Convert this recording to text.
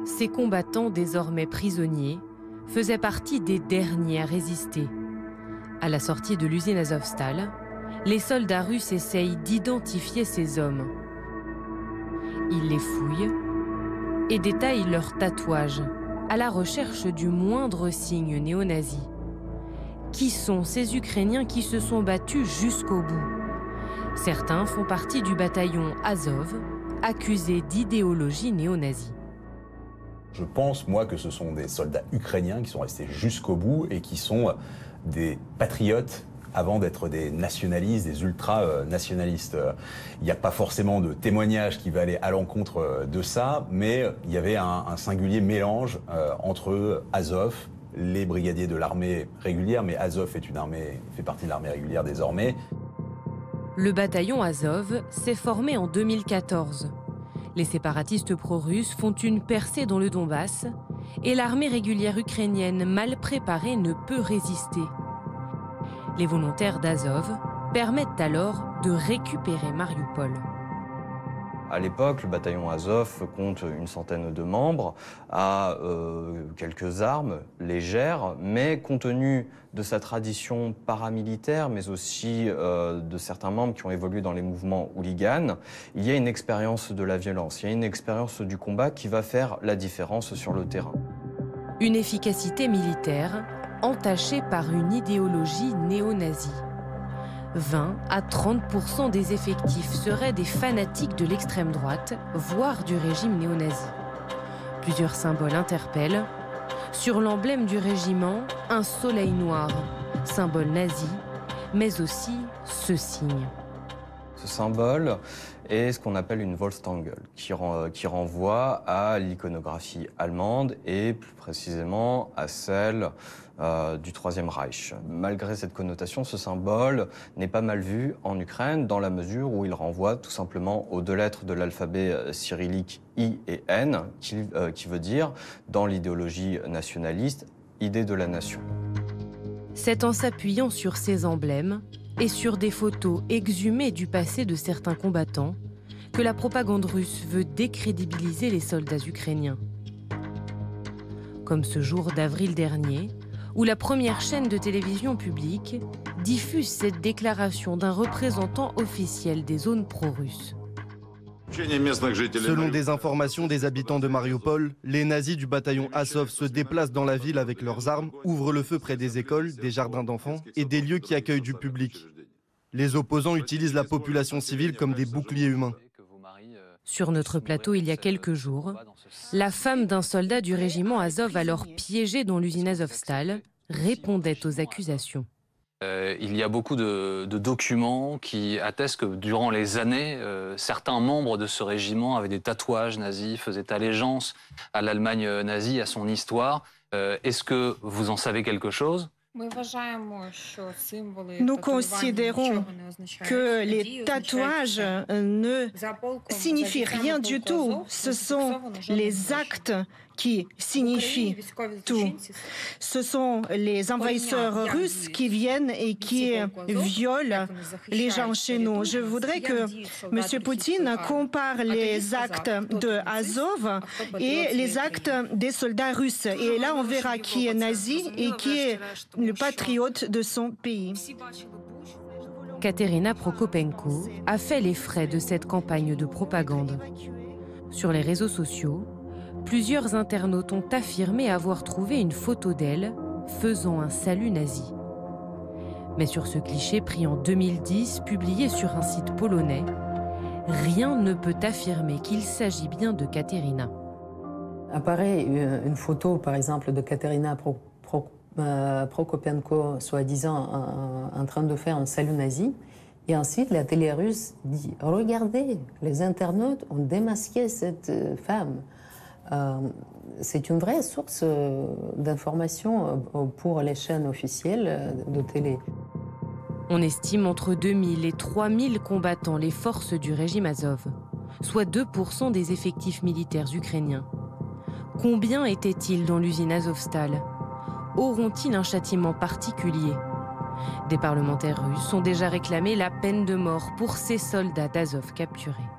Ces combattants désormais prisonniers faisaient partie des derniers à résister. À la sortie de l'usine Azovstal, les soldats russes essayent d'identifier ces hommes. Ils les fouillent et détaillent leurs tatouages à la recherche du moindre signe néo-nazi. Qui sont ces Ukrainiens qui se sont battus jusqu'au bout? Certains font partie du bataillon Azov, accusé d'idéologie néo-nazie. Je pense, moi, que ce sont des soldats ukrainiens qui sont restés jusqu'au bout et qui sont des patriotes avant d'être des nationalistes, des ultra-nationalistes. Il n'y a pas forcément de témoignage qui va aller à l'encontre de ça, mais il y avait un singulier mélange entre Azov, les brigadiers de l'armée régulière, mais Azov fait partie de l'armée régulière désormais. Le bataillon Azov s'est formé en 2014. Les séparatistes pro-russes font une percée dans le Donbass et l'armée régulière ukrainienne mal préparée ne peut résister. Les volontaires d'Azov permettent alors de récupérer Mariupol. À l'époque, le bataillon Azov compte une centaine de membres, a quelques armes légères, mais compte tenu de sa tradition paramilitaire, mais aussi de certains membres qui ont évolué dans les mouvements hooligans, il y a une expérience de la violence, il y a une expérience du combat qui va faire la différence sur le terrain. Une efficacité militaire entachée par une idéologie néo-nazie. 20 à 30% des effectifs seraient des fanatiques de l'extrême droite, voire du régime néo-nazi. Plusieurs symboles interpellent. Sur l'emblème du régiment, un soleil noir, symbole nazi, mais aussi ce signe. Ce symbole est ce qu'on appelle une Volkstange, qui renvoie à l'iconographie allemande et plus précisément à celle du Troisième Reich. Malgré cette connotation, ce symbole n'est pas mal vu en Ukraine dans la mesure où il renvoie tout simplement aux deux lettres de l'alphabet cyrillique I et N, qui veut dire, dans l'idéologie nationaliste, idée de la nation. C'est en s'appuyant sur ces emblèmes et sur des photos exhumées du passé de certains combattants que la propagande russe veut décrédibiliser les soldats ukrainiens. Comme ce jour d'avril dernier, où la première chaîne de télévision publique diffuse cette déclaration d'un représentant officiel des zones pro-russes. Selon des informations des habitants de Mariupol, les nazis du bataillon Azov se déplacent dans la ville avec leurs armes, ouvrent le feu près des écoles, des jardins d'enfants et des lieux qui accueillent du public. Les opposants utilisent la population civile comme des boucliers humains. Sur notre plateau, il y a quelques jours, la femme d'un soldat du régiment Azov alors piégé dans l'usine Azovstal répondait aux accusations. Il y a beaucoup de documents qui attestent que durant les années, certains membres de ce régiment avaient des tatouages nazis, faisaient allégeance à l'Allemagne nazie, à son histoire. Est-ce que vous en savez quelque chose ? Nous considérons que les tatouages ne signifient rien du tout. Ce sont les actes qui signifient tout. Ce sont les envahisseurs russes qui viennent et qui violent les gens chez nous. Je voudrais que M. Poutine compare les actes de Azov et les actes des soldats russes. Et là, on verra qui est nazi et qui est le patriote de son pays. Katerina Prokopenko a fait les frais de cette campagne de propagande. Sur les réseaux sociaux, plusieurs internautes ont affirmé avoir trouvé une photo d'elle faisant un salut nazi. Mais sur ce cliché pris en 2010, publié sur un site polonais, rien ne peut affirmer qu'il s'agit bien de Katerina. Apparaît une photo, par exemple, de Katerina Prokopenko, soi-disant en train de faire un salut nazi. Et ensuite, la télé russe dit « Regardez, les internautes ont démasqué cette femme ». C'est une vraie source d'information pour les chaînes officielles de télé. On estime entre 2000 et 3000 combattants les forces du régime Azov, soit 2% des effectifs militaires ukrainiens. Combien étaient-ils dans l'usine Azovstal ? Auront-ils un châtiment particulier ? Des parlementaires russes ont déjà réclamé la peine de mort pour ces soldats d'Azov capturés.